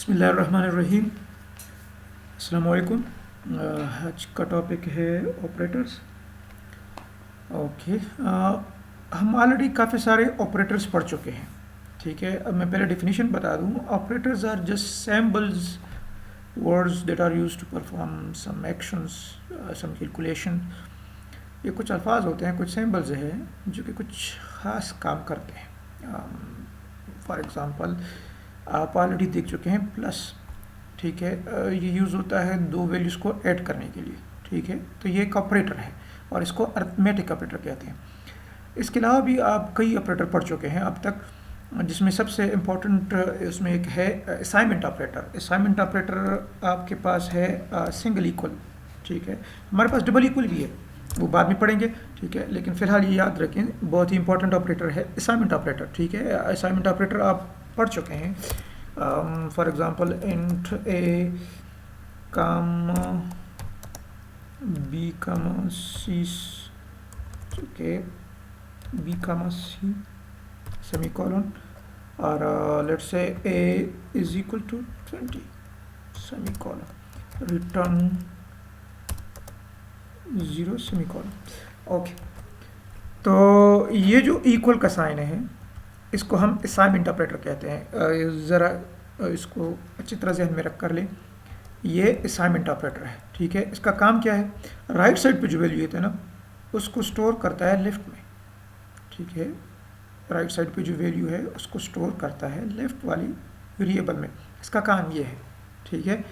बिस्मिल्लाहिर्रहमानिर्रहीम। अस्सलाम वालेकुम। आज का टॉपिक है ऑपरेटर्स। ओके, हम ऑलरेडी काफ़ी सारे ऑपरेटर्स पढ़ चुके हैं। ठीक है, अब मैं पहले डेफिनेशन बता दूँ। Operators are just symbols words that are used to perform some actions, some calculation. ये कुछ अल्फाज होते हैं, कुछ सैम्बल्स हैं जो कि कुछ ख़ास काम करते हैं। फॉर एग्ज़ाम्पल आप ऑलरेडी देख चुके हैं प्लस। ठीक है, ये यूज़ होता है दो वैल्यूज़ को ऐड करने के लिए। ठीक है, तो ये एक ऑपरेटर है और इसको अरिथमेटिक ऑपरेटर कहते हैं। इसके अलावा भी आप कई ऑपरेटर पढ़ चुके हैं अब तक, जिसमें सबसे इम्पोर्टेंट इसमें एक है असाइनमेंट ऑपरेटर। असाइनमेंट ऑपरेटर आपके पास है सिंगल इक्वल। ठीक है, हमारे पास डबल इक्वल भी है, वो बाद में पढ़ेंगे। ठीक है, लेकिन फ़िलहाल ये याद रखें, बहुत ही इंपॉर्टेंट ऑपरेटर है असाइनमेंट ऑपरेटर। ठीक है, असाइनमेंट ऑपरेटर आप पढ़ चुके हैं। For example int a comma b comma c, ठीक है, बी कामा सी सेमीकोलन, और let's say a is equal to 20 semicolon, return 0 semicolon. Okay, तो ये जो इक्वल का साइन है इसको हम असाइनमेंट ऑपरेटर कहते हैं। ज़रा इसको अच्छी तरह ज़हन में रख कर लें, ये असाइनमेंट ऑपरेटर है। ठीक है, इसका काम क्या है, राइट साइड पे जो वैल्यू होती है ना उसको स्टोर करता है लेफ़्ट में। ठीक है, राइट साइड पे जो वैल्यू है उसको स्टोर करता है लेफ़्ट वाली वेरिएबल में। इसका काम ये है। ठीक है,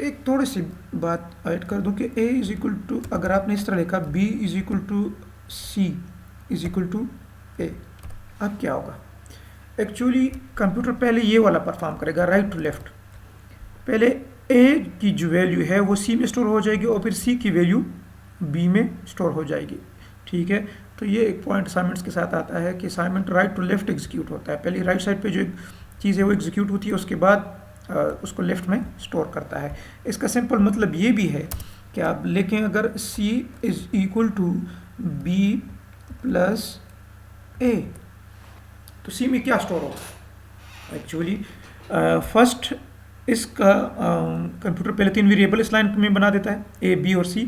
एक थोड़ी सी बात ऐड कर दूं कि a इज इक्वल टू, अगर आपने इस तरह लिखा b is equal to c is equal to a, अब क्या होगा। एक्चुअली कंप्यूटर पहले ये वाला परफॉर्म करेगा, राइट टू लेफ्ट। पहले a की जो वैल्यू है वो c में स्टोर हो जाएगी और फिर c की वैल्यू b में स्टोर हो जाएगी। ठीक है, तो ये एक पॉइंट असाइनमेंट्स के साथ आता है कि assignment right to left execute होता है। पहले राइट साइड पे जो चीज़ है वो एग्जीक्यूट होती है, उसके बाद उसको लेफ्ट में स्टोर करता है। इसका सिंपल मतलब ये भी है कि आप लेकिन अगर c is equal to b plus a, तो c में क्या स्टोर होगा। एक्चुअली फर्स्ट इसका कंप्यूटर पहले 3 वेरिएबल इस लाइन में बना देता है, a b और c।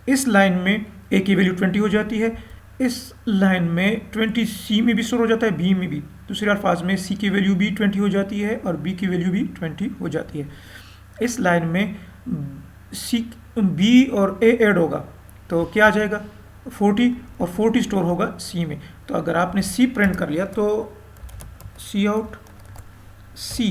इस लाइन में a की वैल्यू 20 हो जाती है, इस लाइन में 20 c में भी स्टोर हो जाता है, b में भी। दूसरे अल्फाज में c की वैल्यू भी 20 हो जाती है और b की वैल्यू भी 20 हो जाती है। इस लाइन में c b और a ऐड होगा तो क्या आ जाएगा 40, और 40 स्टोर होगा c में। तो अगर आपने c प्रिंट कर लिया तो c आउट c।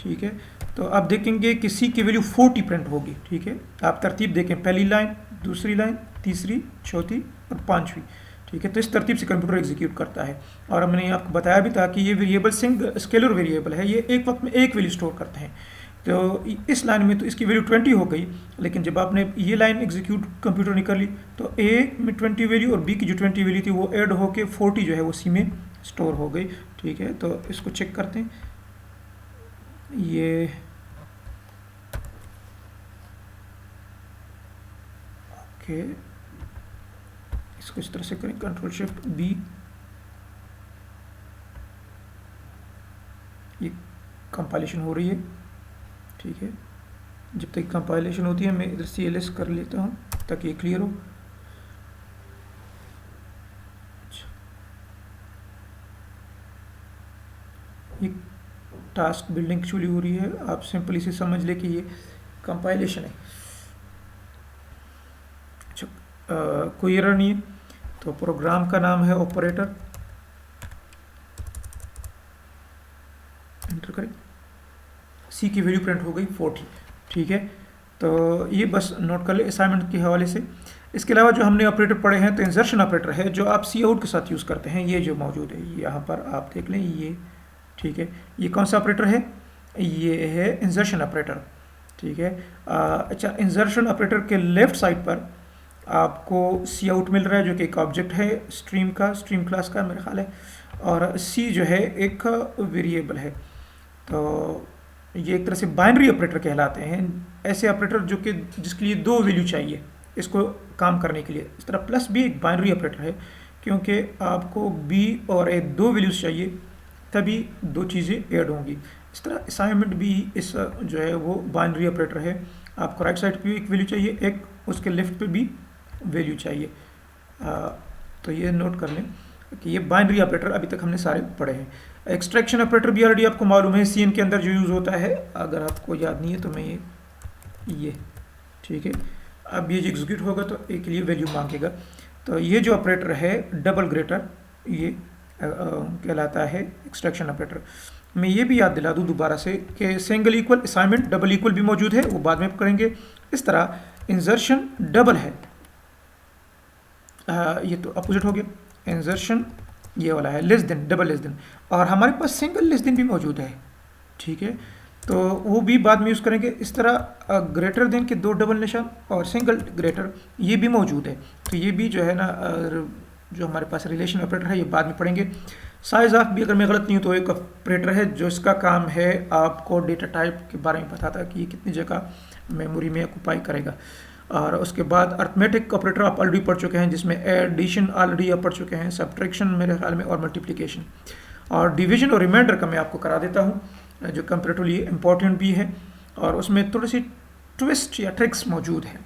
ठीक है, तो आप देखेंगे कि c की वैल्यू 40 प्रिंट होगी। ठीक है, आप तरतीब देखें, पहली लाइन, दूसरी लाइन, तीसरी, चौथी और पांचवी। ठीक है, तो इस तरतीब से कंप्यूटर एग्जीक्यूट करता है। और मैंने आपको बताया भी था कि ये वेरिएबल स्केलर वेरिएबल है, ये एक वक्त में एक वैल्यू स्टोर करते हैं। तो इस लाइन में तो इसकी वैल्यू 20 हो गई, लेकिन जब आपने ये लाइन एग्जीक्यूट कंप्यूटर ने कर ली तो ए में 20 वैल्यू और बी की जो 20 वैल्यू थी वो ऐड होके 40 जो है वो सी में स्टोर हो गई। ठीक है, तो इसको चेक करते हैं। ये ओके, इसको इस तरह से करें, कंट्रोल शिफ्ट बी, ये कंपाइलेशन हो रही है। ठीक है, जब तक कंपाइलेशन होती है मैं इधर CLS कर लेता हूँ ताकि ये क्लियर हो। ये टास्क बिल्डिंग एक्चुअली हो रही है, आप सिंपल इसे समझ ले कि ये कंपाइलेशन है। अच्छा, कोई एरर नहीं है, तो प्रोग्राम का नाम है ऑपरेटर। एंटर करें, सी की वैल्यू प्रिंट हो गई 40। ठीक है, तो ये बस नोट कर ले असाइनमेंट के हवाले से। इसके अलावा जो हमने ऑपरेटर पढ़े हैं, तो इंसर्शन ऑपरेटर है जो आप सी आउट के साथ यूज़ करते हैं, ये जो मौजूद है यहाँ पर आप देख लें ये। ठीक है, ये कौन सा ऑपरेटर है, ये है इंसर्शन ऑपरेटर। ठीक है, अच्छा, इंसर्शन ऑपरेटर के लेफ्ट साइड पर आपको सी आउट मिल रहा है जो कि एक ऑब्जेक्ट है स्ट्रीम का, स्ट्रीम क्लास का मेरा ख्याल है, और सी जो है एक वेरिएबल है। तो ये एक तरह से बाइनरी ऑपरेटर कहलाते हैं, ऐसे ऑपरेटर जो कि जिसके लिए 2 वैल्यू चाहिए इसको काम करने के लिए। इस तरह प्लस भी एक बाइनरी ऑपरेटर है क्योंकि आपको b और a 2 वैल्यूज चाहिए तभी दो चीज़ें ऐड होंगी। इस तरह असाइनमेंट भी इस जो है वो बाइनरी ऑपरेटर है, आपको राइट साइड पे भी एक वैल्यू चाहिए, एक उसके लेफ्ट पे भी वैल्यू चाहिए। तो ये नोट कर लें कि ये बाइनरी ऑपरेटर अभी तक हमने सारे पढ़े हैं। एक्सट्रैक्शन ऑपरेटर भी ऑलरेडी आपको मालूम है, सीएन के अंदर जो यूज़ होता है, अगर आपको याद नहीं है तो मैं ये ठीक है, अब ये जो एग्जीक्यूट होगा तो एक लिए वैल्यू मांगेगा। तो ये जो ऑपरेटर है डबल ग्रेटर, ये कहलाता है एक्सट्रैक्शन ऑपरेटर। मैं ये भी याद दिला दूँ दोबारा से कि single equal assignment double equal भी मौजूद है, वो बाद में करेंगे। इस तरह इंजर्शन डबल है, ये तो अपोजिट हो गया। इंजर्शन ये वाला है less than, double less than, और हमारे पास सिंगल लेस देन भी मौजूद है, ठीक है, तो वो भी बाद में यूज़ करेंगे। इस तरह ग्रेटर देन के दो डबल निशान और सिंगल ग्रेटर ये भी मौजूद है, तो ये भी जो है ना जो हमारे पास रिलेशन ऑपरेटर है ये बाद में पढ़ेंगे। साइज ऑफ भी अगर मैं गलत नहीं हूँ तो एक ऑपरेटर है जो इसका काम है आपको डेटा टाइप के बारे में बताता है कि ये कितनी जगह मेमोरी में ऑक्यूपाई करेगा। और उसके बाद अर्थमेटिक ऑपरेटर आप ऑलरेडी पढ़ चुके हैं, जिसमें एडिशन ऑलरेडी आप पढ़ चुके हैं, सब्ट्रैक्शन मेरे ख्याल में, और मल्टीप्लिकेशन। और डिवीजन और रिमाइंडर का मैं आपको करा देता हूँ, जो कंपैरेटिवली इम्पॉर्टेंट भी है और उसमें थोड़ी सी ट्विस्ट या ट्रिक्स मौजूद है।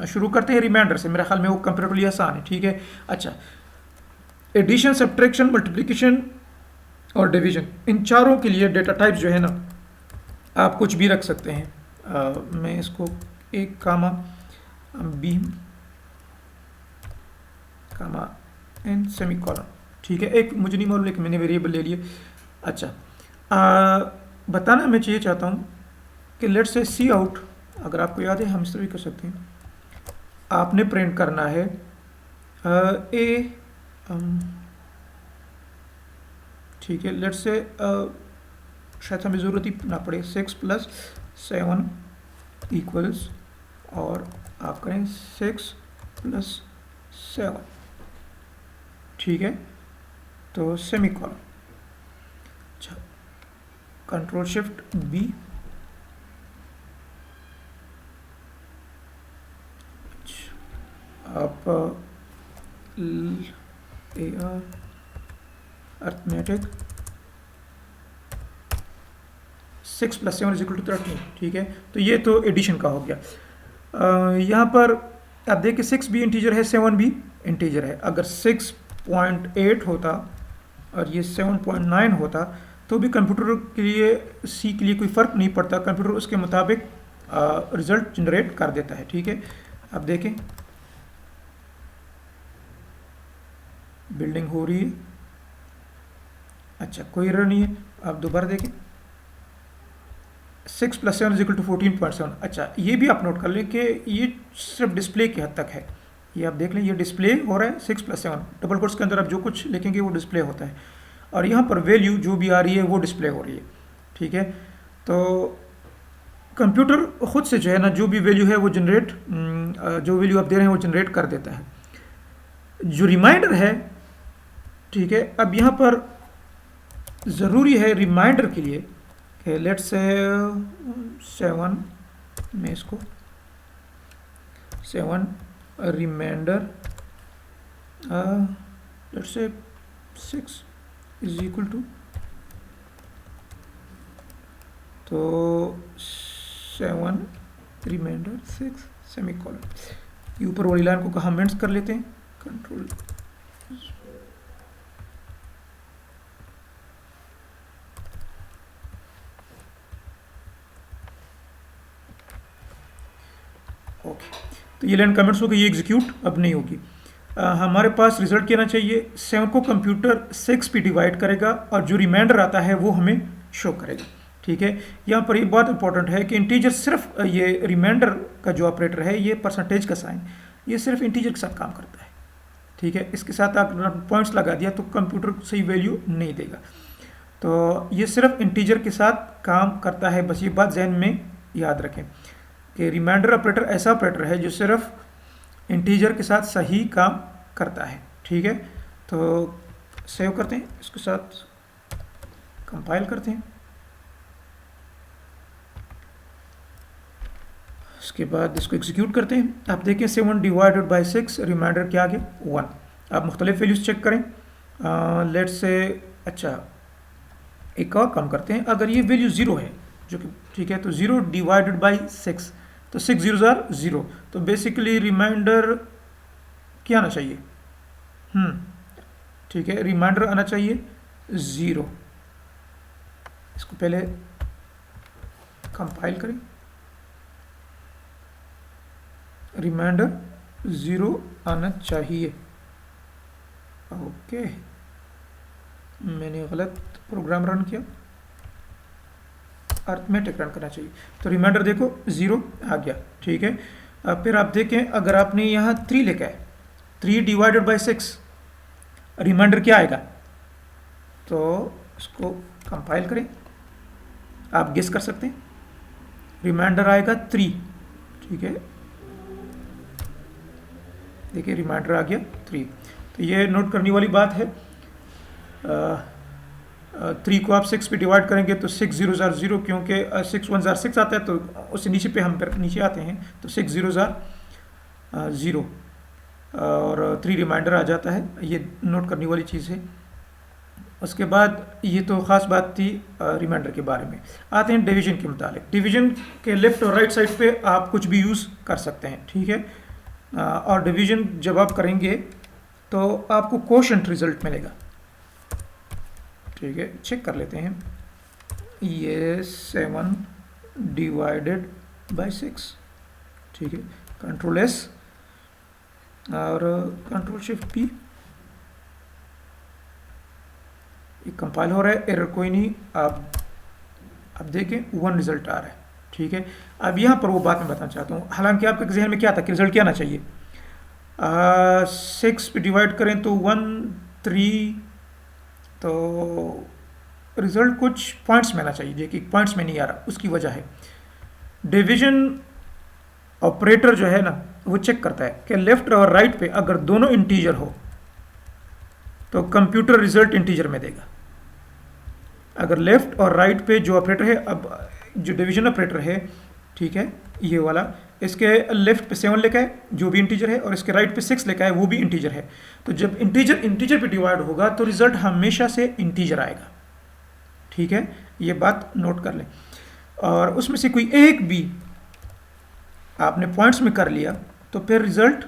शुरू करते हैं रिमाइंडर से, मेरे ख्याल में वो कंपैरेटिवली आसान है, ठीक है। अच्छा, एडिशन, सब्ट्रैक्शन, मल्टीप्लिकेशन और डिवीजन, इन चारों के लिए डेटा टाइप जो है ना आप कुछ भी रख सकते हैं। मैं इसको एक कामा बी कामा एन सेमी कॉलन, ठीक है, एक मुझे नहीं मालूम लेकिन मैंने वेरिएबल ले लिए। अच्छा, बताना मैं ये चाहता हूँ कि लेट्स से सी आउट, अगर आपको याद है हम इस तरह भी कर सकते हैं, आपने प्रिंट करना है ए, ठीक है, लेट्स से शायद हमें ज़रूरत ही ना पड़े, 6 + 7 इक्वल्स, और आप करें 6 + 7, ठीक है, तो सेमी कॉलन। अच्छा, कंट्रोल शिफ्ट बी, आप अर्थमेटिक 6 + 7 = 13, ठीक है, तो ये तो एडिशन का हो गया। यहाँ पर आप देखिए 6 भी इंटीजर है, 7 भी इंटीजर है। अगर 6.8 होता और ये 7.9 होता तो भी कंप्यूटर के लिए, सी के लिए कोई फ़र्क नहीं पड़ता, कंप्यूटर उसके मुताबिक रिज़ल्ट जनरेट कर देता है, ठीक है। अब देखें बिल्डिंग हो रही है, अच्छा कोई एरर नहीं है। आप दोबारा देखें 6 + 7 = 14.7। अच्छा, ये भी आप नोट कर लें कि ये सिर्फ डिस्प्ले की हद तक है, ये आप देख लें, ये डिस्प्ले हो रहा है 6 + 7, डबल कोट्स के अंदर आप जो कुछ लिखेंगे वो डिस्प्ले होता है, और यहाँ पर वैल्यू जो भी आ रही है वो डिस्प्ले हो रही है, ठीक है। तो कंप्यूटर ख़ुद से जो है ना जो भी वैल्यू है वो जनरेट, जो वैल्यू आप दे रहे हैं वो जनरेट कर देता है। जो रिमाइंडर है, ठीक है, अब यहाँ पर ज़रूरी है रिमाइंडर के लिए कि लेट्स से 7 में इसको 7 रिमाइंडर लेट्स से 6 = तो 7 रिमाइंडर 6 सेमी कॉलन। ये ऊपर वाली लाइन को कहाँ मेंस कर लेते हैं, कंट्रोल ओके, तो ये लाइन कमेंट्स हो गई, ये एग्जीक्यूट अब नहीं होगी। हमारे पास रिजल्ट क्या आना चाहिए, 7 को कंप्यूटर 6 पे डिवाइड करेगा और जो रिमाइंडर आता है वो हमें शो करेगा, ठीक है। यहाँ पर ये बात इंपॉर्टेंट है कि इंटीजर सिर्फ, ये रिमाइंडर का जो ऑपरेटर है ये परसेंटेज का साइन, ये सिर्फ इंटीजर के साथ काम करता है, ठीक है। इसके साथ अगर पॉइंट्स लगा दिया तो कंप्यूटर सही वैल्यू नहीं देगा, तो ये सिर्फ इंटीजर के साथ काम करता है, बस ये बात जहन में याद रखें कि रिमाइंडर ऑपरेटर ऐसा ऑपरेटर है जो सिर्फ इंटीजर के साथ सही काम करता है, ठीक है। तो सेव करते हैं, इसके साथ कंपाइल करते हैं, इसके बाद इसको एग्जीक्यूट करते हैं। आप देखें 7 / 6 रिमाइंडर क्या आ गया 1। आप मुख्तलिफ वैल्यूज चेक करें, लेट्स से, अच्छा एक और काम करते हैं, अगर ये वैल्यू 0 है जो कि ठीक है, तो 0 डिवाइडेड बाई 6, तो 6 जीरोज आर 0, तो बेसिकली रिमाइंडर क्या आना चाहिए, ठीक है, रिमाइंडर आना चाहिए 0। इसको पहले कंपाइल करें, रिमाइंडर 0 आना चाहिए। ओके, मैंने गलत प्रोग्राम रन किया, अर्थमेटिक रन करना चाहिए। तो रिमाइंडर देखो 0 आ गया, ठीक है। अब फिर आप देखें, अगर आपने यहाँ 3 लिखा है, 3 डिवाइडेड बाई 6, रिमाइंडर क्या आएगा, तो इसको कंपाइल करें, आप गेस कर सकते हैं, रिमाइंडर आएगा 3, ठीक है, देखिए रिमाइंडर आ गया 3। तो ये नोट करने वाली बात है, 3 को आप 6 पे डिवाइड करेंगे तो 6 जीरोज आर 0, क्योंकि 6 1 जार 6 आता है, तो उससे नीचे पे हम नीचे आते हैं, तो 6 जीरोज आर 0 और 3 रिमाइंडर आ जाता है, ये नोट करने वाली चीज़ है। उसके बाद ये तो ख़ास बात थी रिमाइंडर के बारे में। आते हैं डिवीजन के मुतालिक। डिवीजन के लेफ़्ट और राइट साइड पे आप कुछ भी यूज़ कर सकते हैं, ठीक है। और डिवीजन जब आप करेंगे तो आपको कोशेंट रिजल्ट मिलेगा, ठीक है, चेक कर लेते हैं। ये 7 डिवाइडेड बाई 6, ठीक है, कंट्रोल S और कंट्रोल शिफ्ट P, ये कंपाइल हो रहा है, एरर कोई नहीं। आप देखें 1 रिजल्ट आ रहा है, ठीक है। अब यहाँ पर वो बात मैं बताना चाहता हूँ, हालांकि आपके जहन में क्या था कि रिजल्ट क्या आना चाहिए, 6 पे डिवाइड करें तो 1 3, तो रिजल्ट कुछ पॉइंट्स में आना चाहिए, जो कि पॉइंट्स में नहीं आ रहा। उसकी वजह है डिवीजन ऑपरेटर जो है ना, वो चेक करता है कि लेफ्ट और राइट पे अगर दोनों इंटीजर हो तो कंप्यूटर रिजल्ट इंटीजर में देगा। अगर लेफ्ट और राइट पे जो ऑपरेटर है, अब जो डिवीजन ऑपरेटर है, ठीक है, ये वाला, इसके लेफ्ट पे 7 लिखा है जो भी इंटीजर है, और इसके राइट पे 6 लिखा है वो भी इंटीजर है। तो जब इंटीजर पे डिवाइड होगा तो रिजल्ट हमेशा से इंटीजर आएगा, ठीक है, ये बात नोट कर लें। और उसमें से कोई एक भी आपने पॉइंट्स में कर लिया तो फिर रिजल्ट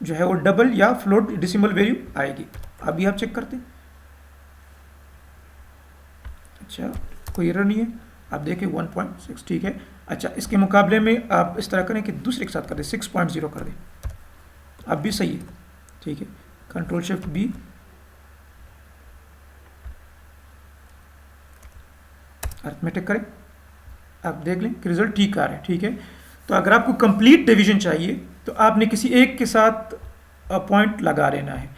जो है वो डबल या फ्लोट डेसिमल वैल्यू आएगी। अभी आप चेक करते हैं, अच्छा कोई एरर नहीं है, आप देखें 1.6, ठीक है। अच्छा, इसके मुकाबले में आप इस तरह करें कि दूसरे के साथ कर दें, 6.0 कर दें, अब भी सही है, ठीक है। कंट्रोल शिफ्ट B, अर्थमेटिक करें, आप देख लें कि रिजल्ट ठीक आ रहा है, ठीक है। तो अगर आपको कंप्लीट डिवीजन चाहिए तो आपने किसी एक के साथ पॉइंट लगा लेना है,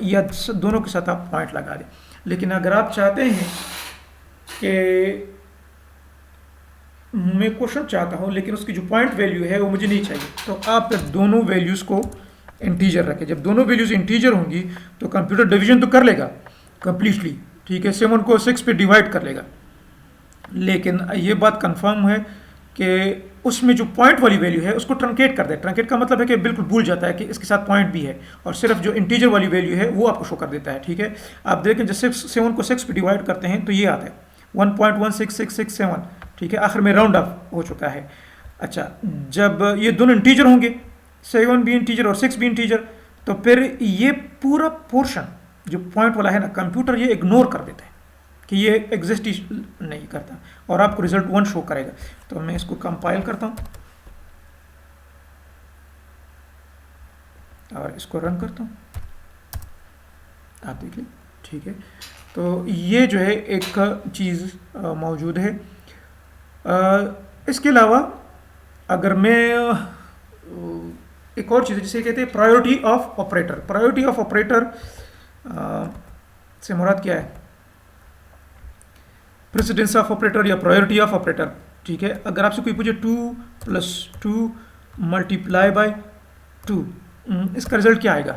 या दोनों के साथ आप पॉइंट लगा दें। लेकिन अगर आप चाहते हैं कि मैं क्वेश्चन चाहता हूं लेकिन उसकी जो पॉइंट वैल्यू है वो मुझे नहीं चाहिए, तो आप फिर दोनों वैल्यूज़ को इंटीजर रखें। जब दोनों वैल्यूज़ इंटीजर होंगी तो कंप्यूटर डिवीजन तो कर लेगा कंप्लीटली, ठीक है, 7 को 6 पे डिवाइड कर लेगा, लेकिन ये बात कंफर्म है कि उसमें जो पॉइंट वाली वैल्यू है उसको ट्रंकेट कर दे। ट्रंकेट का मतलब है कि बिल्कुल भूल जाता है कि इसके साथ पॉइंट भी है, और सिर्फ जो इंटीजर वाली वैल्यू है वो आपको शो कर देता है, ठीक है। आप देखें जब 7 को 6 पे डिवाइड करते हैं तो ये आता है 1.16667, ठीक है, आखिर में राउंड अप हो चुका है। अच्छा, जब ये दोनों इंटीजर होंगे, 7 भी इंटीजर और 6 भी इंटीजर, तो फिर ये पूरा पोर्शन जो पॉइंट वाला है ना, कंप्यूटर ये इग्नोर कर देता है कि ये एग्जिस्ट ही नहीं करता, और आपको रिजल्ट 1 शो करेगा। तो मैं इसको कंपाइल करता हूँ और इसको रन करता हूँ, आप देख लें, ठीक है। तो ये जो है एक चीज़ मौजूद है। इसके अलावा अगर मैं एक और चीज़ जिसे कहते हैं priority of operator. Priority of operator से मुराद क्या है, प्रेसिडेंस ऑफ ऑपरेटर या प्रायोरिटी ऑफ ऑपरेटर, ठीक है। अगर आपसे कोई पूछे 2 + 2 मल्टीप्लाई बाय 2, इसका रिजल्ट क्या आएगा,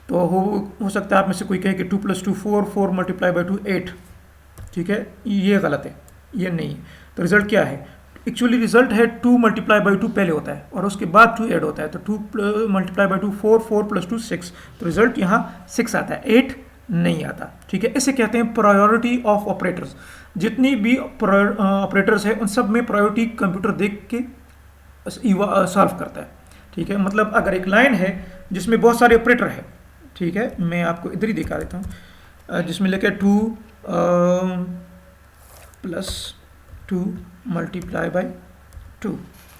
तो हो सकता है आप में से कोई कहे कि 2 + 2 4, 4 मल्टीप्लाई बाय 2 8, ठीक है, ये गलत है, ये नहीं है। तो रिजल्ट क्या है, एक्चुअली रिजल्ट है 2 मल्टीप्लाई बाई 2 पहले होता है और उसके बाद 2 ऐड होता है, तो 2 मल्टीप्लाई बाई 2 4, 4 + 2 6, तो रिजल्ट यहाँ 6 आता है, 8 नहीं आता। ठीक है, इसे कहते हैं प्रायोरिटी ऑफ ऑपरेटर्स। जितनी भी ऑपरेटर्स है उन सब में प्रायोरिटी कंप्यूटर देख के सॉल्व करता है। ठीक है, मतलब अगर एक लाइन है जिसमें बहुत सारे ऑपरेटर है, ठीक है, मैं आपको इधर ही दिखा देता हूँ, जिसमें लेके 2 + 2 × 2।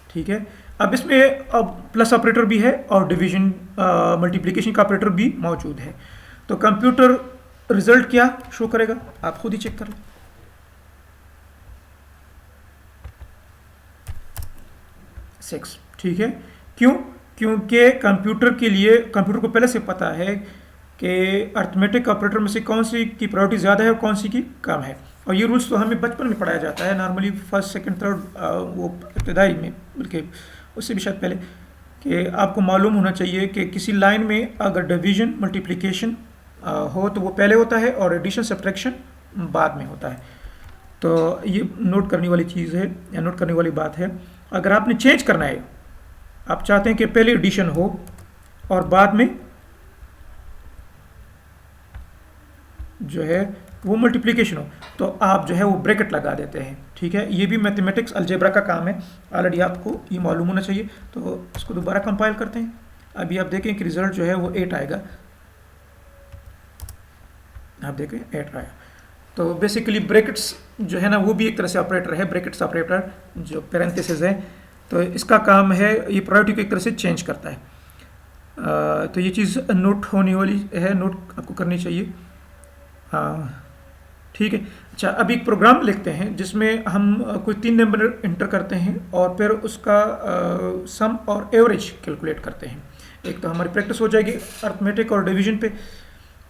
ठीक है, अब इसमें अब प्लस ऑपरेटर भी है और डिवीजन मल्टीप्लिकेशन का ऑपरेटर भी मौजूद है। तो कंप्यूटर रिजल्ट क्या शो करेगा, आप खुद ही चेक कर लो। 6। ठीक है, क्यों? क्योंकि कंप्यूटर के लिए, कंप्यूटर को पहले से पता है कि अर्थमेटिक ऑपरेटर में से कौन सी की प्रायोरिटी ज़्यादा है और कौन सी की कम है। और ये रूल्स तो हमें बचपन में पढ़ाया जाता है नॉर्मली, फर्स्ट सेकंड थर्ड वो इब्तदाई में, बल्कि उससे भी शायद पहले, कि आपको मालूम होना चाहिए कि किसी लाइन में अगर डिवीजन मल्टीप्लिकेशन हो तो वो पहले होता है और एडिशन सब्ट्रैक्शन बाद में होता है। तो ये नोट करने वाली चीज़ है या नोट करने वाली बात है। अगर आपने चेंज करना है, आप चाहते हैं कि पहले एडिशन हो और बाद में जो है वो मल्टीप्लिकेशन हो, तो आप जो है वो ब्रैकेट लगा देते हैं। ठीक है, ये भी मैथमेटिक्स अलजेब्रा का काम है, ऑलरेडी आपको ये मालूम होना चाहिए। तो इसको दोबारा कंपाइल करते हैं। अभी आप देखें कि रिजल्ट जो है वो 8 आएगा। आप देखें 8 आया। तो बेसिकली ब्रैकेट्स जो है ना वो भी एक तरह से ऑपरेटर है, ब्रैकेट्स ऑपरेटर जो पैरेंथेसिस है, तो इसका काम है, ये प्रायोरिटी को एक तरह से चेंज करता है। तो ये चीज़ नोट होने वाली है, नोट आपको करनी चाहिए। ठीक है, अच्छा, अब एक प्रोग्राम लिखते हैं जिसमें हम कोई 3 नंबर इंटर करते हैं और फिर उसका सम और एवरेज कैलकुलेट करते हैं। एक तो हमारी प्रैक्टिस हो जाएगी अर्थमेटिक और डिवीजन पे,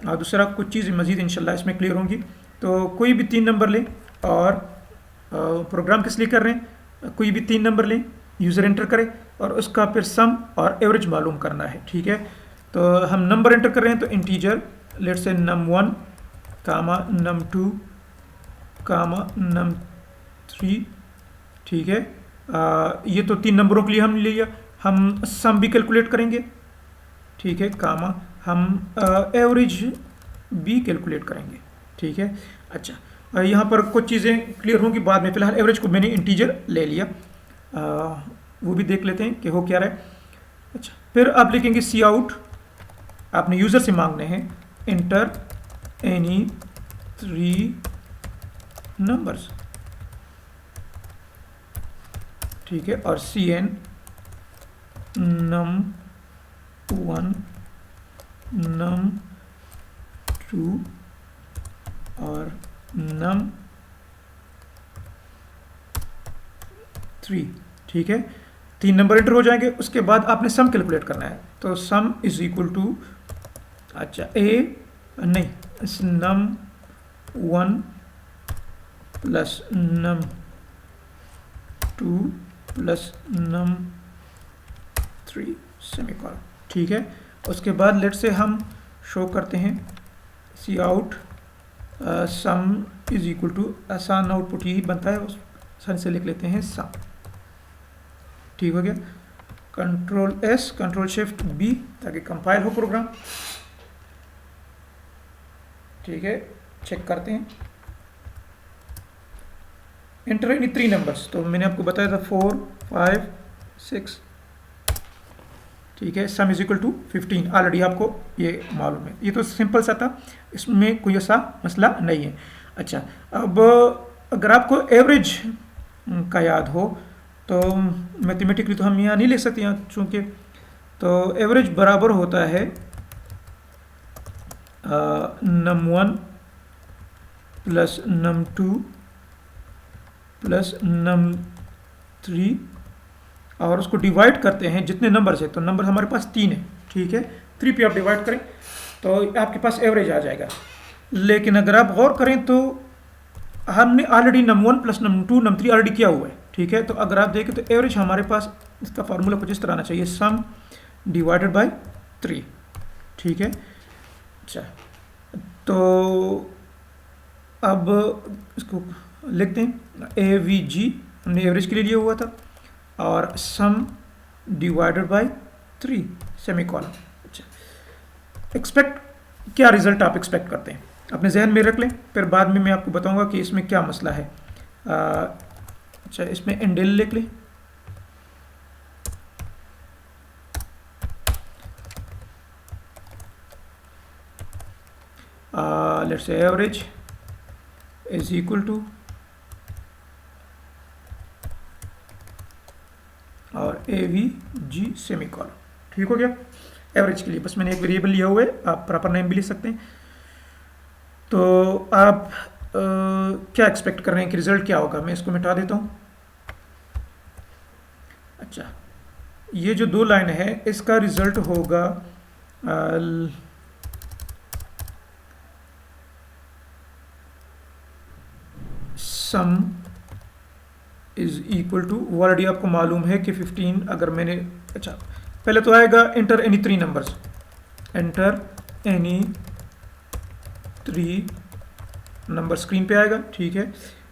और दूसरा कुछ चीज़ मज़ीद इंशाल्लाह इसमें क्लियर होंगी। तो कोई भी 3 नंबर लें, और प्रोग्राम किस लिए कर रहे हैं, कोई भी 3 नंबर लें, यूज़र एंटर करे और उसका फिर सम और एवरेज मालूम करना है। ठीक है, तो हम नंबर एंटर कर रहे हैं, तो integer let's say num1 comma num2 comma num3। ठीक है, ये तो 3 नंबरों के लिए हम लिया। हम सम भी कैलकुलेट करेंगे, ठीक है, कामा हम एवरेज भी कैलकुलेट करेंगे। ठीक है, अच्छा, यहाँ पर कुछ चीज़ें क्लियर होंगी बाद में, फिलहाल एवरेज को मैंने इंटीजर ले लिया, वो भी देख लेते हैं कि हो क्या रहा है। अच्छा, फिर आप लिखेंगे सी आउट, आपने यूज़र से मांगने हैं इंटर एनी 3 नंबर्स। ठीक है, और cn num1 num2 और num3। ठीक है, 3 नंबर एंटर हो जाएंगे। उसके बाद आपने सम कैलकुलेट करना है, तो सम इज इक्वल टू, अच्छा, नहीं, num1 plus num2 plus num3 semicolon. ठीक है, उसके बाद लेट से हम शो करते हैं cout sum is equal to, आसान आउटपुट यही बनता है, उस सन से लिख लेते हैं सम। ठीक हो गया, control S control shift B ताकि कंपाइल हो प्रोग्राम। ठीक है, चेक करते हैं, एंटर एनी 3 नंबर्स, तो मैंने आपको बताया था 4 5 6। ठीक है, sum is equal to 15, already आपको ये मालूम है, ये तो सिंपल सा था, इसमें कोई ऐसा मसला नहीं है। अच्छा, अब अगर आपको एवरेज का याद हो तो मैथमेटिकली तो हम यहाँ नहीं ले सकते यहाँ चूँकि, तो एवरेज बराबर होता है num1 plus num2 plus num3, और उसको डिवाइड करते हैं जितने नंबर से, तो नंबर हमारे पास 3 है। ठीक है, 3 पे आप डिवाइड करें तो आपके पास एवरेज आ जाएगा। लेकिन अगर आप गौर करें तो हमने already num1 plus num2 num3 already किया हुआ है। ठीक है, तो अगर आप देखें तो एवरेज हमारे पास, इसका फार्मूला कुछ इस तरह आना चाहिए, सम डिवाइडेड बाय 3। ठीक है, अच्छा, तो अब इसको लिखते हैं AVG, हमने एवरेज के लिए लिया हुआ था, और सम डिवाइडेड बाय 3 सेमीकोलन। अच्छा, एक्सपेक्ट क्या रिजल्ट आप एक्सपेक्ट करते हैं, अपने जहन में रख लें, फिर बाद में मैं आपको बताऊंगा कि इसमें क्या मसला है। अच्छा, इसमें इंडेल लिख लें। Let's say average is equal to और AVG सेमीकोलन। ठीक हो गया। एवरेज के लिए बस मैंने एक वेरिएबल लिया हुआ है, आप प्रॉपर नेम भी ले सकते हैं। तो आप क्या एक्सपेक्ट कर रहे हैं कि रिजल्ट क्या होगा, मैं इसको मिटा देता हूँ। अच्छा, ये जो 2 लाइन है इसका रिजल्ट होगा sum is equal to, already आपको मालूम है कि 15 अगर मैंने, अच्छा पहले तो आएगा enter any 3 numbers, enter any 3 number screen पे आएगा। ठीक है,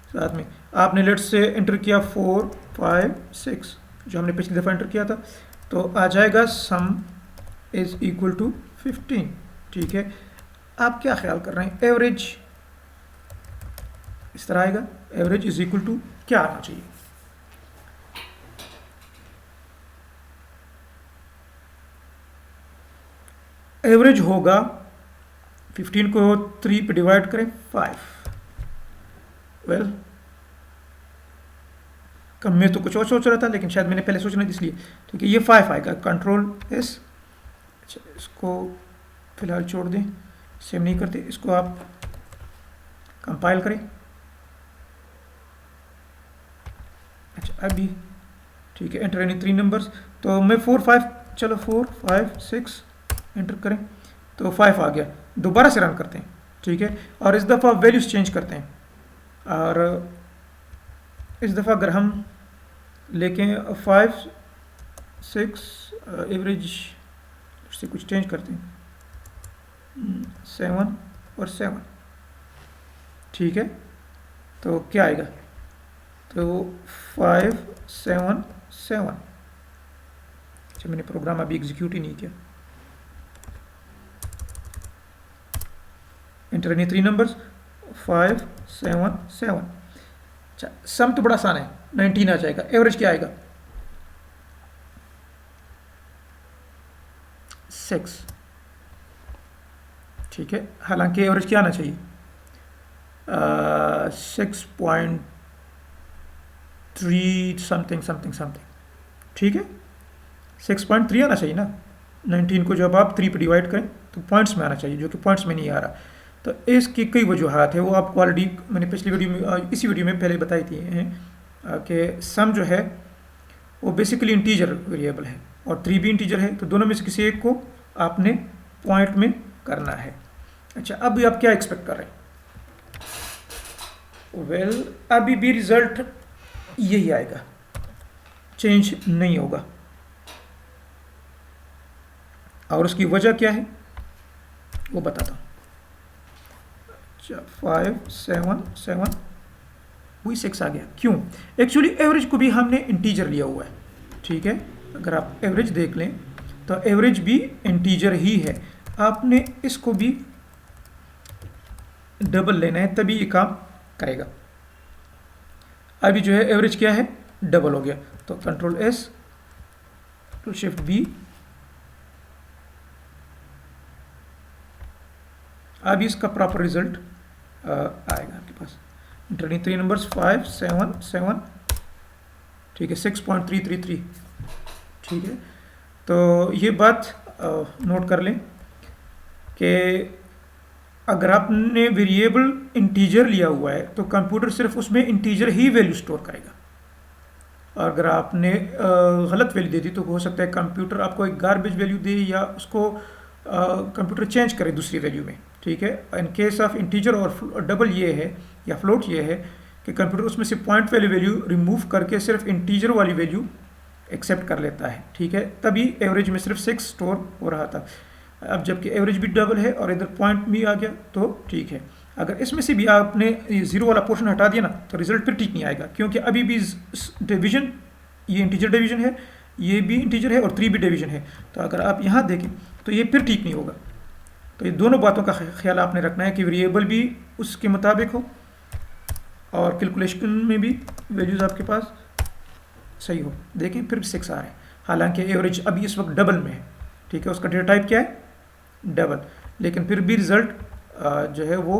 साथ में आपने लेट्स से एंटर किया 4 5 6 जो हमने पिछली दफ़ा एंटर किया था, तो आ जाएगा सम इज इक्वल टू 15। ठीक है, आप क्या ख्याल कर रहे हैं, एवरेज इस तरह आएगा, एवरेज इज इक्वल टू क्या आना चाहिए, एवरेज होगा 15 को 3 पे डिवाइड करें 5। वेल कम में तो कुछ और सोच रहा था, लेकिन शायद मैंने पहले सोचना इसलिए। ठीक है, ये 5 आएगा, कंट्रोल S। अच्छा, इसको फिलहाल छोड़ दें, सेव नहीं करते, इसको आप कंपाइल करें। अच्छा, अभी ठीक है, एंटर एनी 3 नंबर्स, तो मैं 4 5, चलो 4 5 6 एंटर करें तो 5 आ गया। दोबारा से रन करते हैं। ठीक है, और इस दफ़ा वैल्यूज चेंज करते हैं, और इस दफ़ा अगर हम लेकें 5 6 एवरेज से कुछ चेंज करते हैं 7 और 7। ठीक है, तो क्या आएगा, तो 5 7 7। अच्छा, मैंने प्रोग्राम अभी एग्जीक्यूट ही नहीं किया। Enter any 3 numbers 5 7 7। अच्छा, सम तो बड़ा आसान है, 19 आ जाएगा। एवरेज क्या आएगा, 6। ठीक है, हालांकि एवरेज क्या आना चाहिए, 6.3 समथिंग समथिंग समथिंग। ठीक है, 6.3 आना चाहिए ना। 19 को जब आप 3 पे डिवाइड करें तो पॉइंट्स में आना चाहिए, जो कि पॉइंट्स में नहीं आ रहा। तो इसकी कई वजूहत है, वो आपको ऑलरेडी मैंने पिछली वीडियो में, इसी वीडियो में पहले बताई थी कि सम जो है वो बेसिकली इंटीजर वेरिएबल है और 3 भी इंटीजर है, तो दोनों में से किसी एक को आपने पॉइंट में करना है। अच्छा, अभी आप क्या एक्सपेक्ट कर रहे हैं, वेल अभी भी रिजल्ट यही आएगा, चेंज नहीं होगा। और उसकी वजह क्या है वो बताता हूँ। 5 7 7 वही 6 आ गया, क्यों, एक्चुअली एवरेज को भी हमने इंटीजर लिया हुआ है। ठीक है, अगर आप एवरेज देख लें तो एवरेज भी इंटीजर ही है, आपने इसको भी डबल लेना है तभी ये काम करेगा। अभी जो है एवरेज क्या है, डबल हो गया, तो कंट्रोल S तो शिफ्ट B, अभी इसका प्रॉपर रिजल्ट आएगा आपके पास। Inter 3 numbers 5 7 7। ठीक है, 6.333। ठीक है, तो ये बात नोट कर लें कि अगर आपने वेरिएबल इंटीजर लिया हुआ है तो कंप्यूटर सिर्फ उसमें इंटीजर ही वैल्यू स्टोर करेगा, और अगर आपने गलत वैल्यू दे दी तो हो सकता है कंप्यूटर आपको एक गार्बेज वैल्यू दे या उसको कंप्यूटर चेंज करे दूसरी वैल्यू में। ठीक है, इन केस ऑफ इंटीजर और डबल ये है या फ्लोट ये है कि कंप्यूटर उसमें से पॉइंट वाली वैल्यू रिमूव करके सिर्फ इंटीजर वाली वैल्यू एक्सेप्ट कर लेता है। ठीक है, तभी एवरेज में सिर्फ 6 स्टोर हो रहा था। अब जबकि एवरेज भी डबल है और इधर पॉइंट भी आ गया तो ठीक है। अगर इसमें से भी आपने जीरो वाला पोर्शन हटा दिया ना तो रिजल्ट फिर ठीक नहीं आएगा, क्योंकि अभी भी डिवीजन, ये इंटीजर डिवीजन है, ये भी इंटीजर है और 3 भी डिवीजन है। तो अगर आप यहाँ देखें तो ये फिर ठीक नहीं होगा। तो ये दोनों बातों का ख्याल आपने रखना है कि वेरिएबल भी उसके मुताबिक हो और कैलकुलेशन में भी वैल्यूज़ आपके पास सही हो। देखें फिर 6 आ रहे हैं, हालांकि एवरेज अभी इस वक्त डबल में है, ठीक है, उसका डेटा टाइप क्या है, डबल, लेकिन फिर भी रिज़ल्ट जो है वो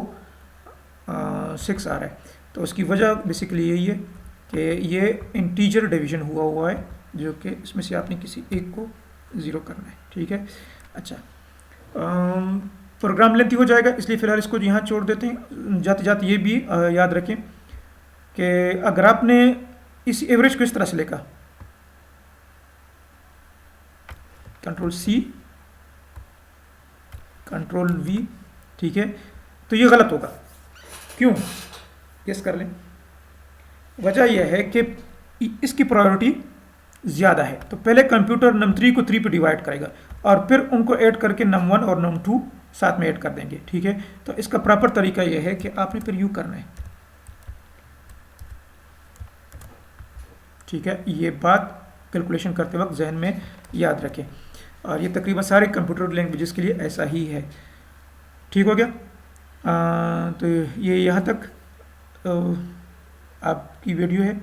6 आ रहा है। तो उसकी वजह बेसिकली यही है कि ये इंटीजर डिवीजन हुआ है, जो कि इसमें से आपने किसी एक को ज़ीरो करना है, ठीक है। अच्छा, प्रोग्राम लेंथी हो जाएगा, इसलिए फ़िलहाल इसको यहाँ छोड़ देते हैं। जाते जाते ये भी याद रखें कि अगर आपने इस एवरेज को इस तरह से लिखा, कंट्रोल C कंट्रोल V, ठीक है, तो ये गलत होगा। क्यों, गेस कर लें। वजह यह है कि इसकी प्रायोरिटी ज़्यादा है, तो पहले कंप्यूटर num3 को 3 पे डिवाइड करेगा और फिर उनको ऐड करके num1 और num2 साथ में ऐड कर देंगे, ठीक है। तो इसका प्रॉपर तरीका यह है कि आपने फिर यूँ करना है, ठीक है। ये बात कैलकुलेशन करते वक्त जहन में याद रखें, और ये तकरीबन सारे कंप्यूटर लैंग्वेजेस के लिए ऐसा ही है, ठीक हो गया। तो ये यहाँ तक आपकी वीडियो है।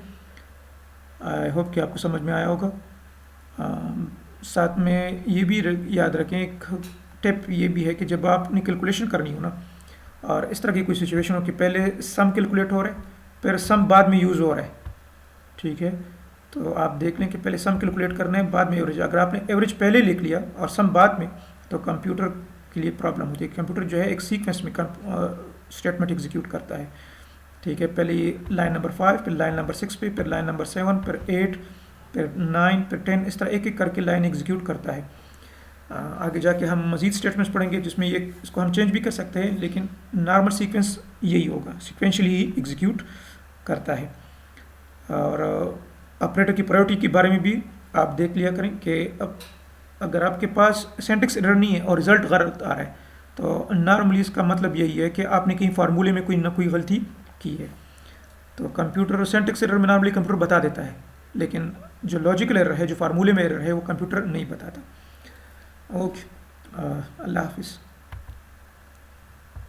आई होप कि आपको समझ में आया होगा। साथ में ये भी याद रखें, एक टिप ये भी है कि जब आपने कैलकुलेशन करनी हो ना, और इस तरह की कोई सिचुएशन हो कि पहले सम कैलकुलेट हो रहा है फिर सम बाद में यूज़ हो रहा है, ठीक है, तो आप देख लें कि पहले सम कैलकुलेट करना है बाद में एवरेज। अगर आपने एवरेज पहले लिख लिया और सम बाद में, तो कंप्यूटर के लिए प्रॉब्लम होती है। कंप्यूटर जो है एक सीक्वेंस में स्टेटमेंट एग्जीक्यूट करता है, ठीक है। पहले लाइन नंबर 5, फिर लाइन नंबर 6 पे, फिर लाइन नंबर 7, फिर 8, फिर 9, फिर 10, इस तरह एक एक करके लाइन एग्जीक्यूट करता है। आगे जाके हम मज़ीद स्टेटमेंट्स पढ़ेंगे जिसमें ये इसको हम चेंज भी कर सकते हैं, लेकिन नॉर्मल सीक्वेंस यही होगा, सिक्वेंशली ही एग्जीक्यूट करता है। और ऑपरेटर की प्रायोरिटी के बारे में भी आप देख लिया करें कि अब अगर आपके पास सिंटैक्स एरर नहीं है और रिज़ल्ट गलत आ रहा है, तो नॉर्मली इसका मतलब यही है कि आपने कहीं फार्मूले में कोई ना कोई गलती की है। तो कंप्यूटर सिंटैक्स एरर में नॉर्मली कंप्यूटर बता देता है, लेकिन जो लॉजिकल एरर है, जो फार्मूले में एरर है, वो कंप्यूटर नहीं बताता। ओके, अल्लाह हाफिज़।